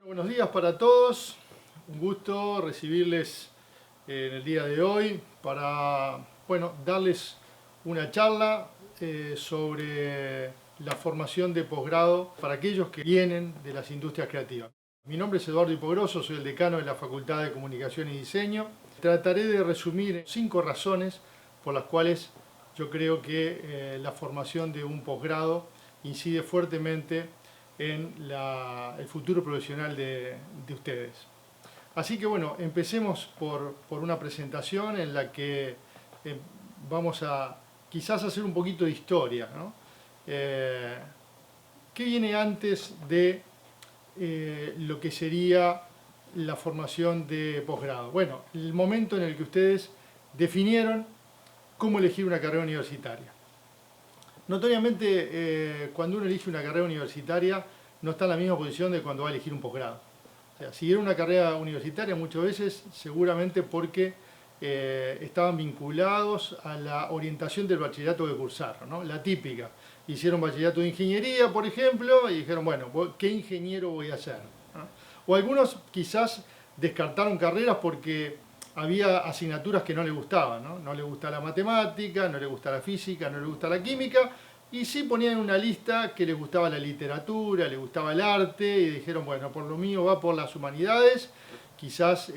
Buenos días para todos, un gusto recibirles en el día de hoy para darles una charla sobre la formación de posgrado para aquellos que vienen de las industrias creativas. Mi nombre es Eduardo Hipogroso, soy el decano de la Facultad de Comunicación y Diseño. Trataré de resumir 5 razones por las cuales yo creo que la formación de un posgrado incide fuertemente en el futuro profesional de ustedes. Así que bueno, empecemos por una presentación en la que vamos a quizás hacer un poquito de historia, ¿no? ¿Qué viene antes de lo que sería la formación de posgrado? Bueno, el momento en el que ustedes definieron cómo elegir una carrera universitaria. Notoriamente, cuando uno elige una carrera universitaria, no está en la misma posición de cuando va a elegir un posgrado. O sea, siguieron una carrera universitaria muchas veces, seguramente porque estaban vinculados a la orientación del bachillerato que cursaron, ¿no? La típica. Hicieron bachillerato de ingeniería, por ejemplo, y dijeron, bueno, ¿qué ingeniero voy a ser? ¿No? O algunos quizás descartaron carreras porque había asignaturas que no le gustaban, ¿no? No le gusta la matemática, no le gusta la física, no le gusta la química, y sí ponían una lista que les gustaba la literatura, les gustaba el arte, y dijeron, bueno, por lo mío va por las humanidades. Quizás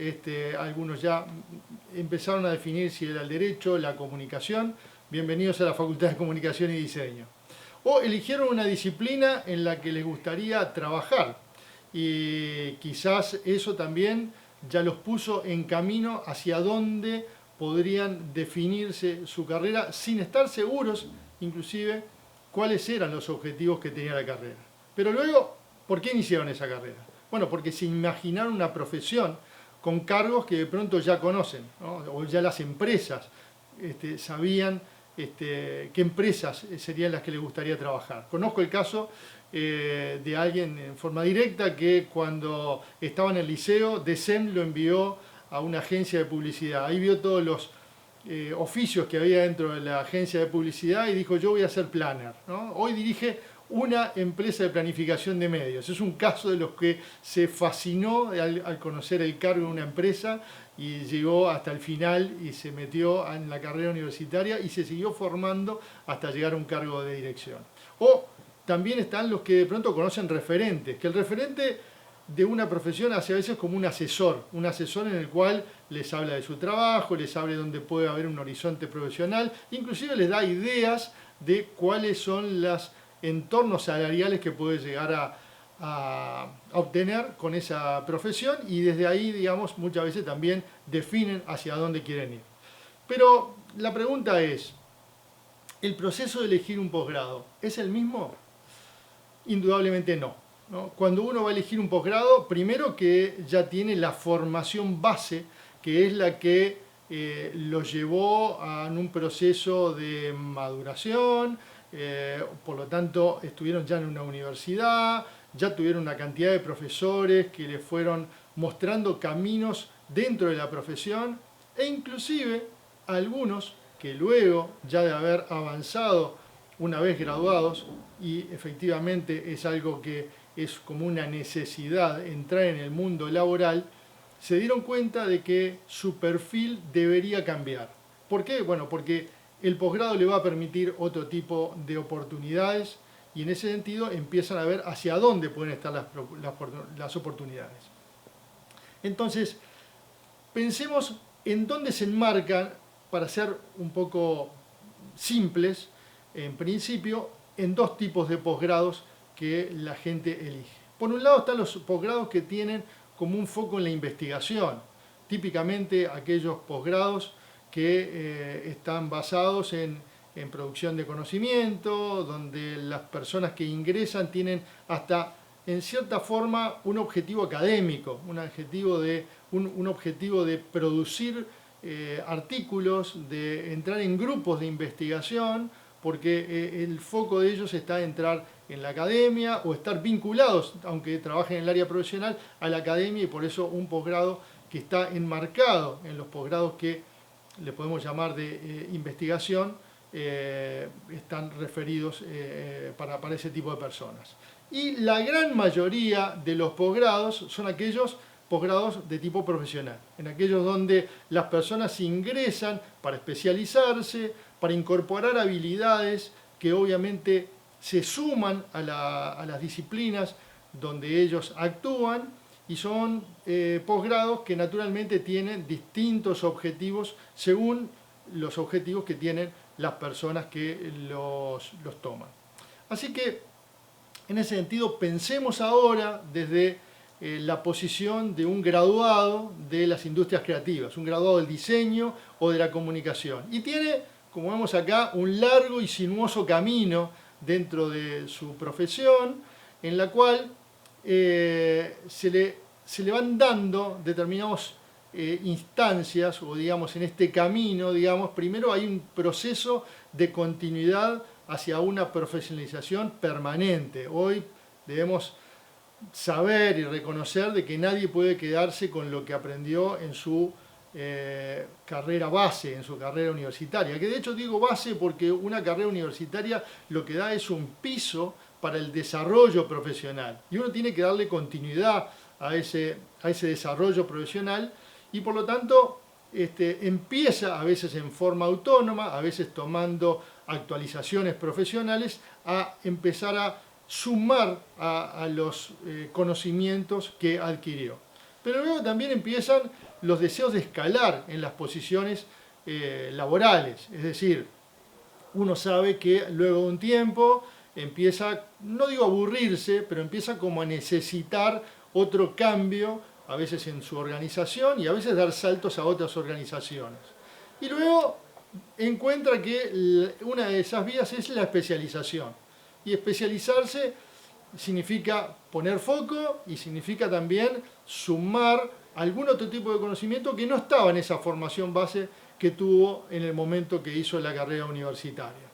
algunos ya empezaron a definir si era el derecho, la comunicación. Bienvenidos a la Facultad de Comunicación y Diseño. O eligieron una disciplina en la que les gustaría trabajar, y quizás eso también ya los puso en camino hacia dónde podrían definirse su carrera sin estar seguros, inclusive, cuáles eran los objetivos que tenía la carrera. Pero luego, ¿por qué iniciaron esa carrera? Bueno, porque se imaginaron una profesión con cargos que de pronto ya conocen, ¿no? O ya las empresas sabían qué empresas serían las que les gustaría trabajar. Conozco el caso de alguien en forma directa que cuando estaba en el liceo, DECEM lo envió a una agencia de publicidad. Ahí vio todos los oficios que había dentro de la agencia de publicidad y dijo, yo voy a ser planner, ¿no? Hoy dirige una empresa de planificación de medios. Es un caso de los que se fascinó al conocer el cargo de una empresa y llegó hasta el final y se metió en la carrera universitaria y se siguió formando hasta llegar a un cargo de dirección. O también están los que de pronto conocen referentes, que el referente de una profesión hace a veces como un asesor en el cual les habla de su trabajo, les habla de dónde puede haber un horizonte profesional, inclusive les da ideas de cuáles son los entornos salariales que puede llegar a obtener con esa profesión, y desde ahí, digamos, muchas veces también definen hacia dónde quieren ir. Pero la pregunta es, ¿el proceso de elegir un posgrado es el mismo? Indudablemente no, ¿no? Cuando uno va a elegir un posgrado, primero que ya tiene la formación base, que es la que lo llevó a un proceso de maduración, por lo tanto estuvieron ya en una universidad, ya tuvieron una cantidad de profesores que les fueron mostrando caminos dentro de la profesión, e inclusive algunos que luego, ya de haber avanzado una vez graduados, y efectivamente es algo que es como una necesidad entrar en el mundo laboral, se dieron cuenta de que su perfil debería cambiar. ¿Por qué? Bueno, porque el posgrado le va a permitir otro tipo de oportunidades, y en ese sentido empiezan a ver hacia dónde pueden estar las oportunidades. Entonces, pensemos en dónde se enmarcan, para ser un poco simples, en principio, en 2 tipos de posgrados que la gente elige. Por un lado están los posgrados que tienen como un foco en la investigación, típicamente aquellos posgrados que están basados en producción de conocimiento, donde las personas que ingresan tienen hasta, en cierta forma, un objetivo académico, un objetivo de producir artículos, de entrar en grupos de investigación, porque el foco de ellos está en entrar en la academia o estar vinculados, aunque trabajen en el área profesional, a la academia, y por eso un posgrado que está enmarcado en los posgrados que le podemos llamar de investigación, están referidos para ese tipo de personas. Y la gran mayoría de los posgrados son aquellos posgrados de tipo profesional, en aquellos donde las personas ingresan para especializarse, para incorporar habilidades que obviamente se suman a las disciplinas donde ellos actúan, y son posgrados que naturalmente tienen distintos objetivos según los objetivos que tienen las personas que los toman. Así que, en ese sentido, pensemos ahora desde la posición de un graduado de las industrias creativas, un graduado del diseño o de la comunicación. Y tiene, como vemos acá, un largo y sinuoso camino dentro de su profesión, en la cual se le van dando determinadas instancias, o digamos en este camino, digamos, primero hay un proceso de continuidad hacia una profesionalización permanente. Hoy debemos saber y reconocer de que nadie puede quedarse con lo que aprendió en su carrera base, en su carrera universitaria. Que de hecho digo base porque una carrera universitaria lo que da es un piso para el desarrollo profesional. Y uno tiene que darle continuidad a ese desarrollo profesional, y por lo tanto empieza a veces en forma autónoma, a veces tomando actualizaciones profesionales, a empezar a sumar a los conocimientos que adquirió. Pero luego también empiezan los deseos de escalar en las posiciones laborales. Es decir, uno sabe que luego de un tiempo empieza, no digo a aburrirse, pero empieza como a necesitar otro cambio, a veces en su organización, y a veces dar saltos a otras organizaciones. Y luego encuentra que una de esas vías es la especialización. Y especializarse significa poner foco y significa también sumar algún otro tipo de conocimiento que no estaba en esa formación base que tuvo en el momento que hizo la carrera universitaria.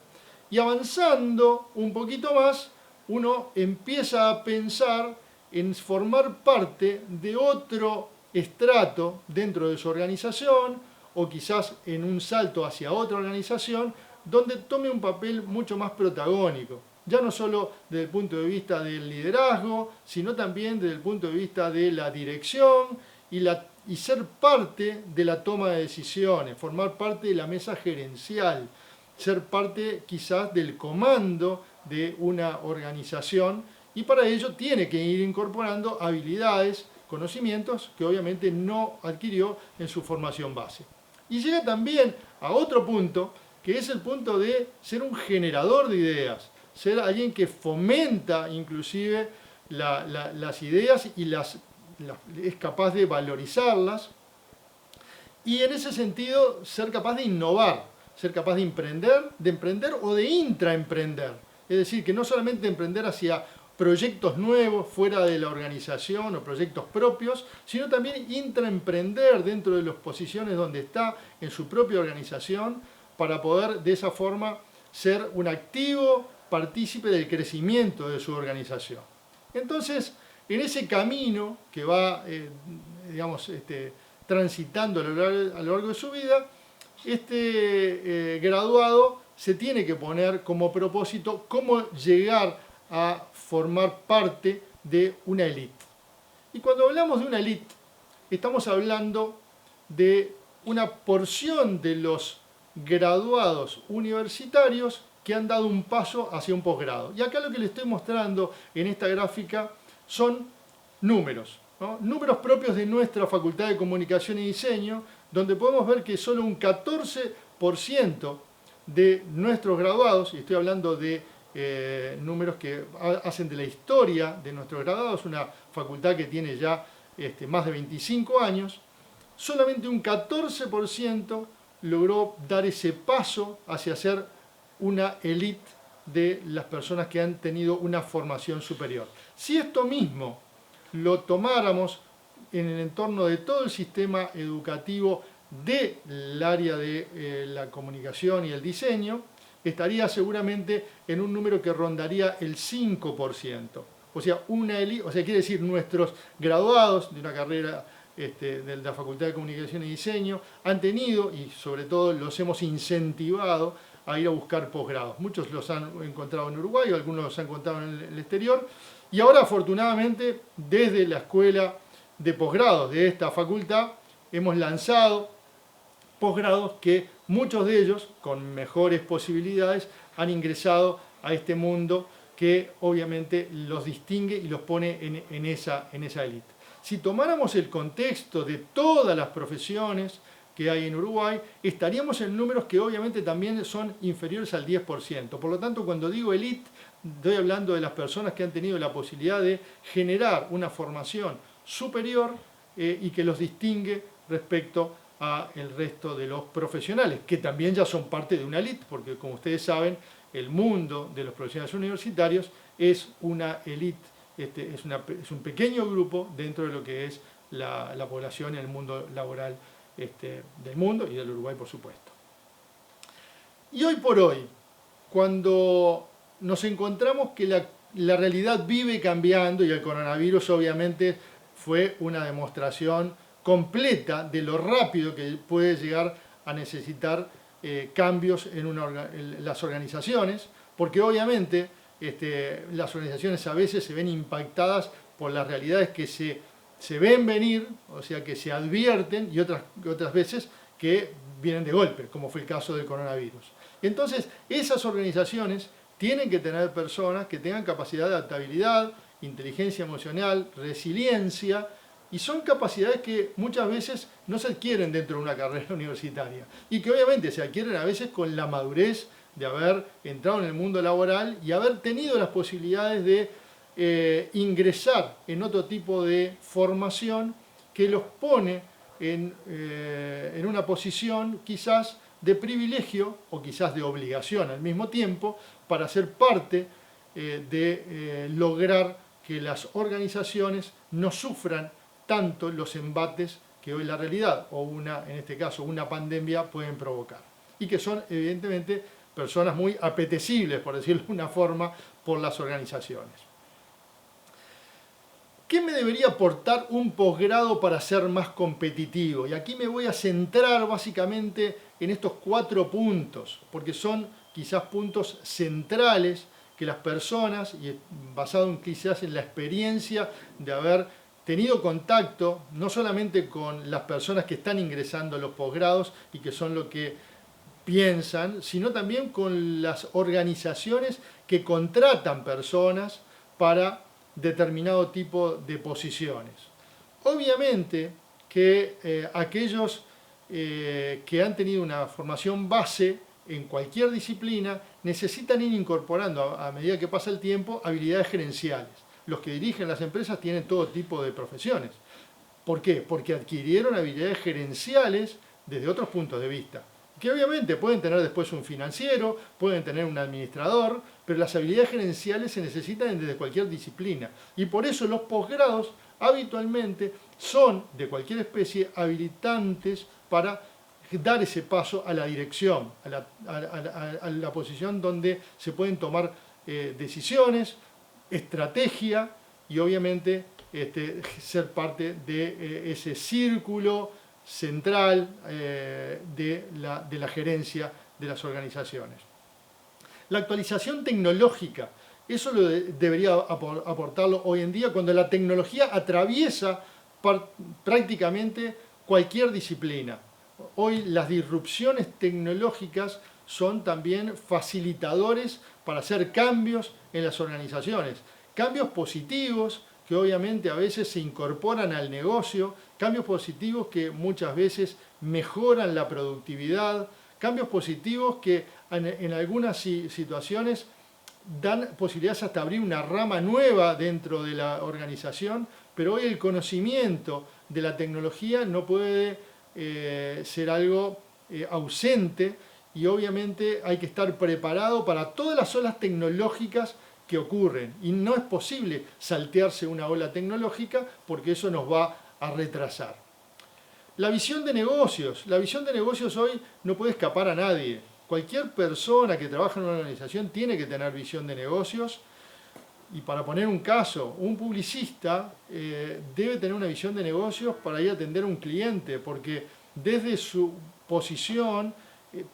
Y avanzando un poquito más, uno empieza a pensar en formar parte de otro estrato dentro de su organización, o quizás en un salto hacia otra organización, donde tome un papel mucho más protagónico. Ya no solo desde el punto de vista del liderazgo, sino también desde el punto de vista de la dirección y ser parte de la toma de decisiones, formar parte de la mesa gerencial, ser parte quizás del comando de una organización, y para ello tiene que ir incorporando habilidades, conocimientos que obviamente no adquirió en su formación base. Y llega también a otro punto, que es el punto de ser un generador de ideas, ser alguien que fomenta inclusive las ideas y es capaz de valorizarlas, y en ese sentido ser capaz de innovar, ser capaz de emprender o de intraemprender. Es decir, que no solamente emprender hacia proyectos nuevos fuera de la organización o proyectos propios, sino también intraemprender dentro de las posiciones donde está en su propia organización, para poder de esa forma ser un activo partícipe del crecimiento de su organización. Entonces, en ese camino que va transitando a lo largo de su vida, graduado se tiene que poner como propósito cómo llegar a formar parte de una élite. Y cuando hablamos de una élite, estamos hablando de una porción de los graduados universitarios que han dado un paso hacia un posgrado. Y acá lo que les estoy mostrando en esta gráfica son números, ¿no? Números propios de nuestra Facultad de Comunicación y Diseño, donde podemos ver que solo un 14% de nuestros graduados, y estoy hablando de números que hacen de la historia de nuestros graduados, una facultad que tiene ya más de 25 años, solamente un 14% logró dar ese paso hacia ser una élite de las personas que han tenido una formación superior. Si esto mismo lo tomáramos en el entorno de todo el sistema educativo del área de la comunicación y el diseño, estaría seguramente en un número que rondaría el 5%. O sea, quiere decir, nuestros graduados de una carrera de la Facultad de Comunicación y Diseño han tenido, y sobre todo los hemos incentivado a ir a buscar posgrados. Muchos los han encontrado en Uruguay, algunos los han encontrado en el exterior, Y ahora, afortunadamente, desde la escuela de posgrados de esta facultad, hemos lanzado posgrados que muchos de ellos, con mejores posibilidades, han ingresado a este mundo que obviamente los distingue y los pone en esa élite. Si tomáramos el contexto de todas las profesiones que hay en Uruguay, estaríamos en números que obviamente también son inferiores al 10%. Por lo tanto, cuando digo élite, estoy hablando de las personas que han tenido la posibilidad de generar una formación superior y que los distingue respecto al resto de los profesionales, que también ya son parte de una élite, porque como ustedes saben, el mundo de los profesionales universitarios es una élite, es un pequeño grupo dentro de lo que es la población en el mundo laboral del mundo y del Uruguay, por supuesto. Y hoy por hoy, cuando nos encontramos que la realidad vive cambiando, y el coronavirus obviamente fue una demostración completa de lo rápido que puede llegar a necesitar cambios en las organizaciones, porque obviamente las organizaciones a veces se ven impactadas por las realidades que se ven venir, o sea, que se advierten, y otras veces que vienen de golpe, como fue el caso del coronavirus. Entonces, esas organizaciones tienen que tener personas que tengan capacidad de adaptabilidad, inteligencia emocional, resiliencia, y son capacidades que muchas veces no se adquieren dentro de una carrera universitaria y que obviamente se adquieren a veces con la madurez de haber entrado en el mundo laboral y haber tenido las posibilidades de ingresar en otro tipo de formación que los pone en una posición quizás de privilegio o quizás de obligación al mismo tiempo para ser parte de lograr que las organizaciones no sufran tanto los embates que hoy la realidad o en este caso una pandemia pueden provocar y que son evidentemente personas muy apetecibles, por decirlo de una forma, por las organizaciones. ¿Qué me debería aportar un posgrado para ser más competitivo? Y aquí me voy a centrar básicamente en estos 4 puntos, porque son quizás puntos centrales que las personas, y basado quizás en la experiencia de haber tenido contacto no solamente con las personas que están ingresando a los posgrados y que son lo que piensan, sino también con las organizaciones que contratan personas para determinado tipo de posiciones. Obviamente que aquellos que han tenido una formación base en cualquier disciplina necesitan ir incorporando a medida que pasa el tiempo habilidades gerenciales. Los que dirigen las empresas tienen todo tipo de profesiones. ¿Por qué? Porque adquirieron habilidades gerenciales desde otros puntos de vista, que obviamente pueden tener después un financiero, pueden tener un administrador, pero las habilidades gerenciales se necesitan desde cualquier disciplina. Y por eso los posgrados habitualmente son de cualquier especie habilitantes para dar ese paso a la dirección, a la posición donde se pueden tomar decisiones, estrategia y obviamente ser parte de ese círculo central de la gerencia de las organizaciones. La actualización tecnológica, eso debería aportarlo hoy en día cuando la tecnología atraviesa prácticamente cualquier disciplina. Hoy las disrupciones tecnológicas son también facilitadores para hacer cambios en las organizaciones, cambios positivos que obviamente a veces se incorporan al negocio, cambios positivos que muchas veces mejoran la productividad, cambios positivos que en algunas situaciones dan posibilidades hasta abrir una rama nueva dentro de la organización, pero hoy el conocimiento de la tecnología no puede ser algo ausente y obviamente hay que estar preparado para todas las olas tecnológicas que ocurren y no es posible saltearse una ola tecnológica porque eso nos va a retrasar. La visión de negocios hoy no puede escapar a nadie. Cualquier persona que trabaja en una organización tiene que tener visión de negocios y para poner un caso, un publicista debe tener una visión de negocios para ir a atender a un cliente porque desde su posición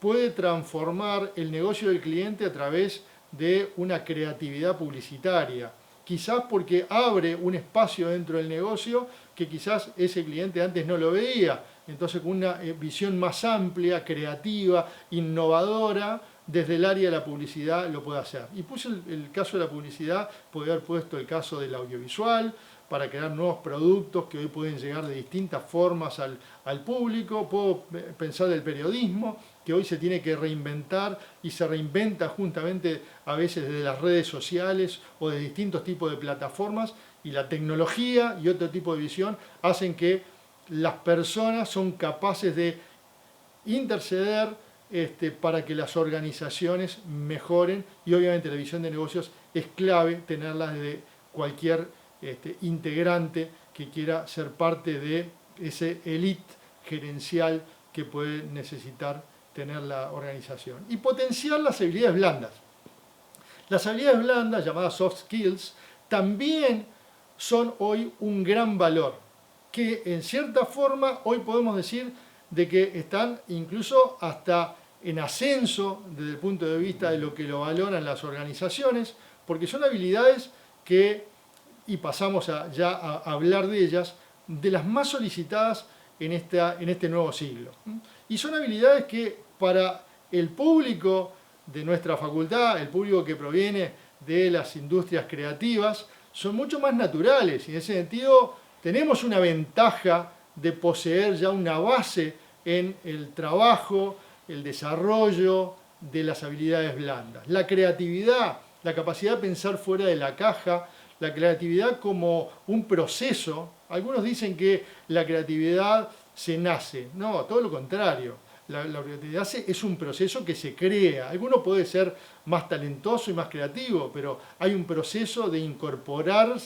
puede transformar el negocio del cliente a través de una creatividad publicitaria. quizás porque abre un espacio dentro del negocio que quizás ese cliente antes no lo veía. Entonces, con una visión más amplia, creativa, innovadora, desde el área de la publicidad lo puede hacer. Y puse el caso de la publicidad, podría haber puesto el caso del audiovisual, para crear nuevos productos que hoy pueden llegar de distintas formas al público. Puedo pensar del periodismo, que hoy se tiene que reinventar y se reinventa justamente a veces desde las redes sociales o de distintos tipos de plataformas, y la tecnología y otro tipo de visión hacen que las personas son capaces de interceder para que las organizaciones mejoren, y obviamente la visión de negocios es clave tenerla desde cualquier integrante que quiera ser parte de ese elite gerencial que puede necesitar tener la organización. Y potenciar las habilidades blandas. Las habilidades blandas, llamadas soft skills, también son hoy un gran valor, que en cierta forma hoy podemos decir de que están incluso hasta en ascenso desde el punto de vista de lo que lo valoran las organizaciones, porque son habilidades que, y pasamos ya a hablar de ellas, de las más solicitadas en este nuevo siglo. Y son habilidades que para el público de nuestra facultad, el público que proviene de las industrias creativas, son mucho más naturales, y en ese sentido tenemos una ventaja de poseer ya una base en el trabajo, el desarrollo de las habilidades blandas. La creatividad, la capacidad de pensar fuera de la caja, la creatividad como un proceso. Algunos dicen que la creatividad se nace. No, todo lo contrario. La creatividad es un proceso que se crea. Alguno puede ser más talentoso y más creativo, pero hay un proceso de incorporar,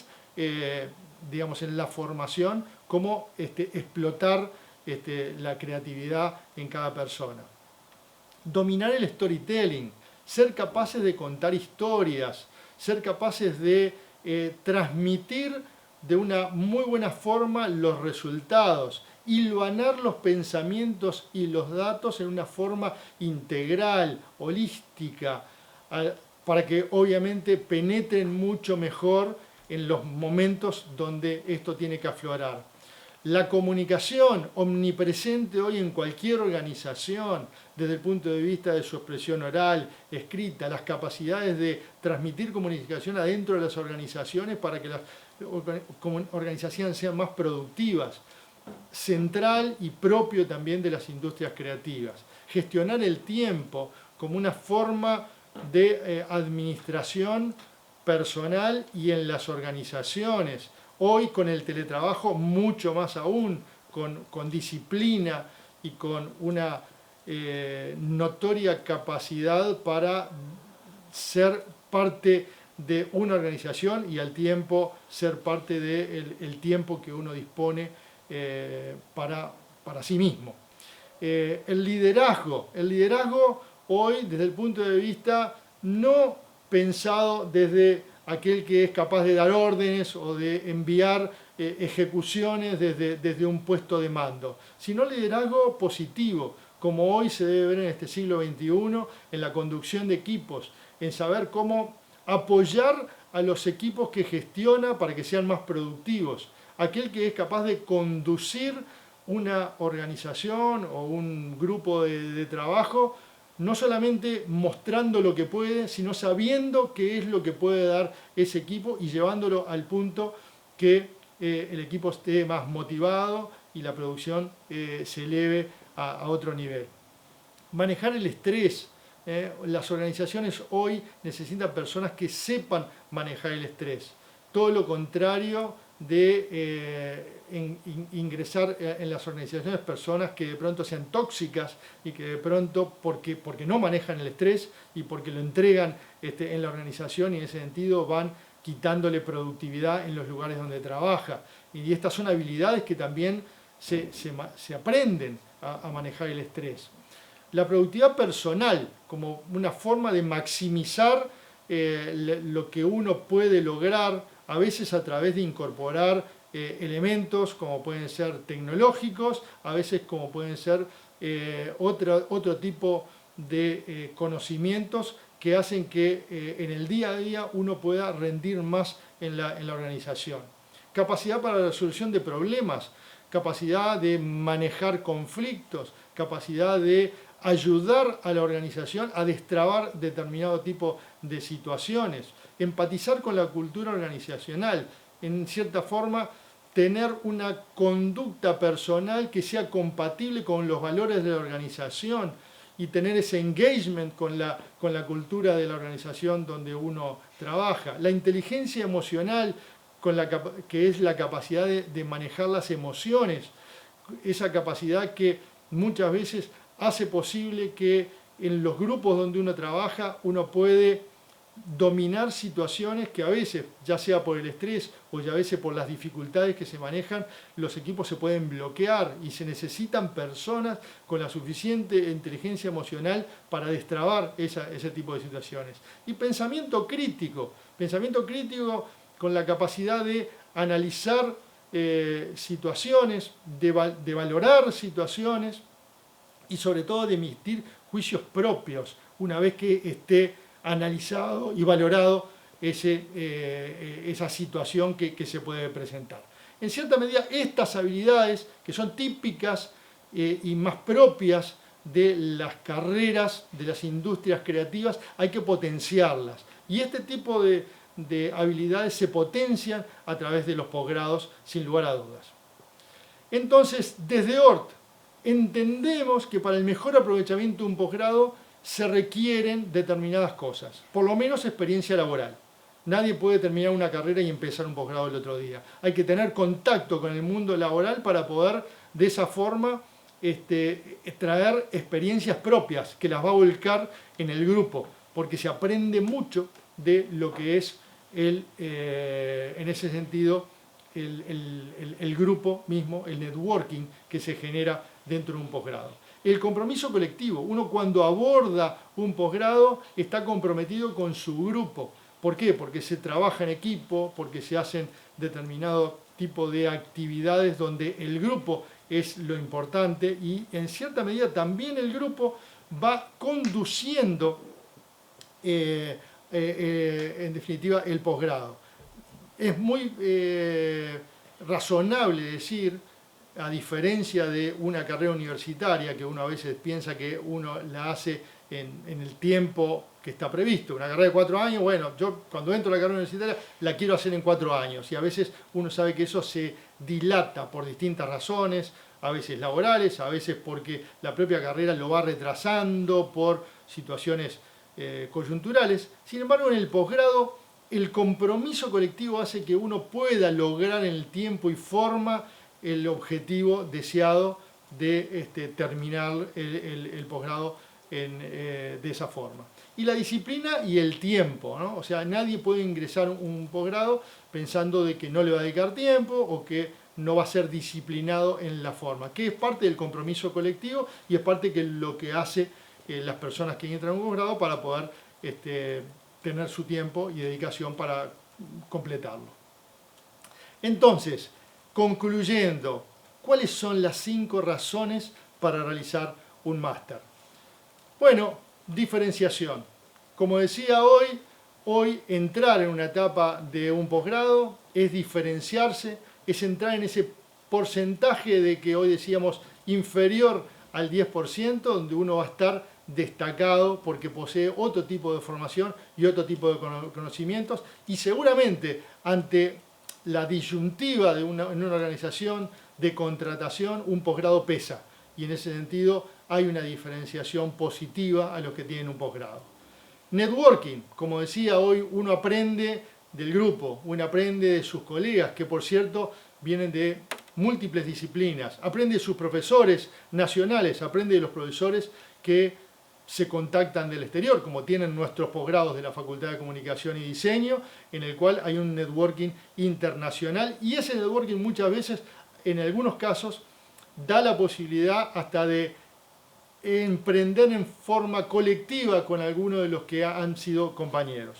digamos, en la formación, cómo explotar la creatividad en cada persona. Dominar el storytelling, ser capaces de contar historias, ser capaces de transmitir de una muy buena forma los resultados, hilvanar los pensamientos y los datos en una forma integral, holística, para que obviamente penetren mucho mejor en los momentos donde esto tiene que aflorar. La comunicación omnipresente hoy en cualquier organización, desde el punto de vista de su expresión oral, escrita, las capacidades de transmitir comunicación adentro de las organizaciones para que las organizaciones sean más productivas, central y propio también de las industrias creativas. Gestionar el tiempo como una forma de administración personal y en las organizaciones. Hoy con el teletrabajo mucho más aún, con disciplina y con una notoria capacidad para ser parte de una organización y al tiempo ser parte del tiempo que uno dispone para sí mismo. El liderazgo hoy desde el punto de vista no pensado desde aquel que es capaz de dar órdenes o de enviar ejecuciones desde un puesto de mando, sino liderazgo positivo, como hoy se debe ver en este siglo XXI, en la conducción de equipos, en saber cómo apoyar a los equipos que gestiona para que sean más productivos, aquel que es capaz de conducir una organización o un grupo de trabajo, no solamente mostrando lo que puede, sino sabiendo qué es lo que puede dar ese equipo y llevándolo al punto que el equipo esté más motivado y la producción se eleve a otro nivel. Manejar el estrés. Las organizaciones hoy necesitan personas que sepan manejar el estrés. Todo lo contrario de ingresar en las organizaciones personas que de pronto sean tóxicas y que de pronto, porque no manejan el estrés y porque lo entregan en la organización, y en ese sentido van quitándole productividad en los lugares donde trabaja. Y estas son habilidades que también se aprenden a manejar el estrés. La productividad personal como una forma de maximizar lo que uno puede lograr, a veces a través de incorporar elementos como pueden ser tecnológicos, a veces como pueden ser otro tipo de conocimientos que hacen que en el día a día uno pueda rendir más en la organización. Capacidad para la resolución de problemas, capacidad de manejar conflictos, capacidad de ayudar a la organización a destrabar determinado tipo de situaciones, empatizar con la cultura organizacional, en cierta forma tener una conducta personal que sea compatible con los valores de la organización y tener ese engagement con la cultura de la organización donde uno trabaja. La inteligencia emocional, que es la capacidad de manejar las emociones, esa capacidad que muchas veces hace posible que en los grupos donde uno trabaja uno puede dominar situaciones que a veces, ya sea por el estrés o ya a veces por las dificultades que se manejan, los equipos se pueden bloquear y se necesitan personas con la suficiente inteligencia emocional para destrabar ese tipo de situaciones. Y pensamiento crítico con la capacidad de analizar situaciones, de valorar situaciones y sobre todo de emitir juicios propios una vez que esté analizado y valorado esa situación que se puede presentar. En cierta medida, estas habilidades, que son típicas y más propias de las carreras, de las industrias creativas, hay que potenciarlas. Y este tipo de habilidades se potencian a través de los posgrados, sin lugar a dudas. Entonces, desde ORT, entendemos que para el mejor aprovechamiento de un posgrado se requieren determinadas cosas, por lo menos experiencia laboral. Nadie puede terminar una carrera y empezar un posgrado el otro día. Hay que tener contacto con el mundo laboral para poder de esa forma traer experiencias propias que las va a volcar en el grupo, porque se aprende mucho de lo que es en ese sentido el grupo mismo, el networking que se genera dentro de un posgrado. El compromiso colectivo. Uno cuando aborda un posgrado está comprometido con su grupo. ¿Por qué? Porque se trabaja en equipo, porque se hacen determinado tipo de actividades donde el grupo es lo importante y en cierta medida también el grupo va conduciendo en definitiva el posgrado. Es muy razonable decir, a diferencia de una carrera universitaria que uno a veces piensa que uno la hace en el tiempo que está previsto. Una carrera de 4 años, bueno, yo cuando entro a la carrera universitaria la quiero hacer en 4 años y a veces uno sabe que eso se dilata por distintas razones, a veces laborales, a veces porque la propia carrera lo va retrasando por situaciones coyunturales. Sin embargo, en el posgrado el compromiso colectivo hace que uno pueda lograr en el tiempo y forma el objetivo deseado de terminar el posgrado de esa forma. Y la disciplina y el tiempo, ¿no? O sea, nadie puede ingresar un posgrado pensando de que no le va a dedicar tiempo o que no va a ser disciplinado en la forma, que es parte del compromiso colectivo y es parte de lo que hace las personas que entran a un posgrado para poder tener su tiempo y dedicación para completarlo. Entonces, concluyendo, ¿cuáles son las 5 razones para realizar un máster? Bueno, diferenciación. Como decía hoy entrar en una etapa de un posgrado es diferenciarse, es entrar en ese porcentaje de que hoy decíamos inferior al 10%, donde uno va a estar destacado porque posee otro tipo de formación y otro tipo de conocimientos y seguramente ante la disyuntiva en una organización de contratación, un posgrado pesa y en ese sentido hay una diferenciación positiva a los que tienen un posgrado. Networking, como decía hoy, uno aprende del grupo, uno aprende de sus colegas, que por cierto vienen de múltiples disciplinas, aprende de sus profesores nacionales, aprende de los profesores que se contactan del exterior, como tienen nuestros posgrados de la Facultad de Comunicación y Diseño, en el cual hay un networking internacional y ese networking muchas veces, en algunos casos, da la posibilidad hasta de emprender en forma colectiva con algunos de los que han sido compañeros.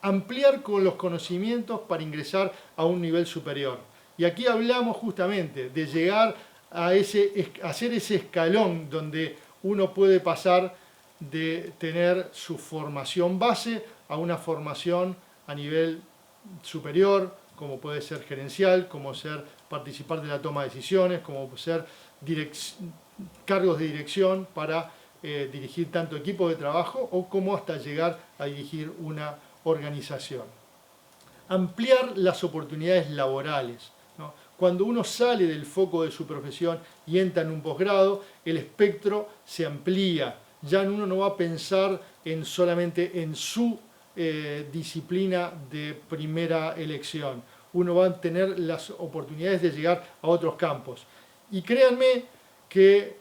Ampliar con los conocimientos para ingresar a un nivel superior. Y aquí hablamos justamente de llegar a hacer ese escalón donde uno puede pasar de tener su formación base a una formación a nivel superior, como puede ser gerencial, como ser participar de la toma de decisiones, como ser cargos de dirección para dirigir tanto equipos de trabajo o como hasta llegar a dirigir una organización. Ampliar las oportunidades laborales, ¿no? Cuando uno sale del foco de su profesión y entra en un posgrado, el espectro se amplía. Ya uno no va a pensar solamente en su disciplina de primera elección. Uno va a tener las oportunidades de llegar a otros campos. Y créanme que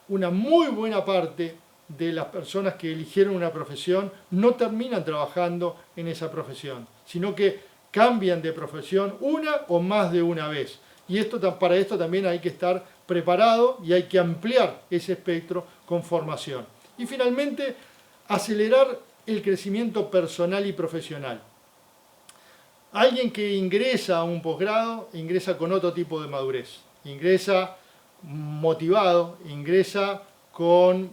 una muy buena parte de las personas que eligieron una profesión no terminan trabajando en esa profesión, sino que cambian de profesión una o más de una vez. Y para esto también hay que estar preparado y hay que ampliar ese espectro con formación. Y finalmente, acelerar el crecimiento personal y profesional. Alguien que ingresa a un posgrado ingresa con otro tipo de madurez, ingresa motivado, ingresa con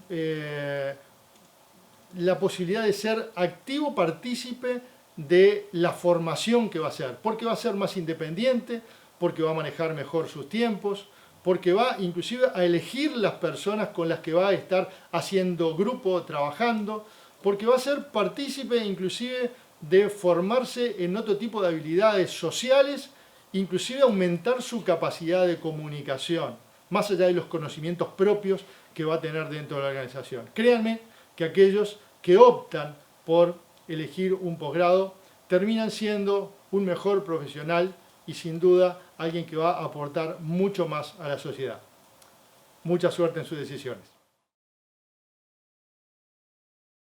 la posibilidad de ser activo partícipe de la formación que va a hacer, porque va a ser más independiente, porque va a manejar mejor sus tiempos, porque va inclusive a elegir las personas con las que va a estar haciendo grupo, trabajando, porque va a ser partícipe inclusive de formarse en otro tipo de habilidades sociales, inclusive aumentar su capacidad de comunicación, más allá de los conocimientos propios que va a tener dentro de la organización. Créanme que aquellos que optan por elegir un posgrado terminan siendo un mejor profesional y sin duda alguien que va a aportar mucho más a la sociedad. Mucha suerte en sus decisiones.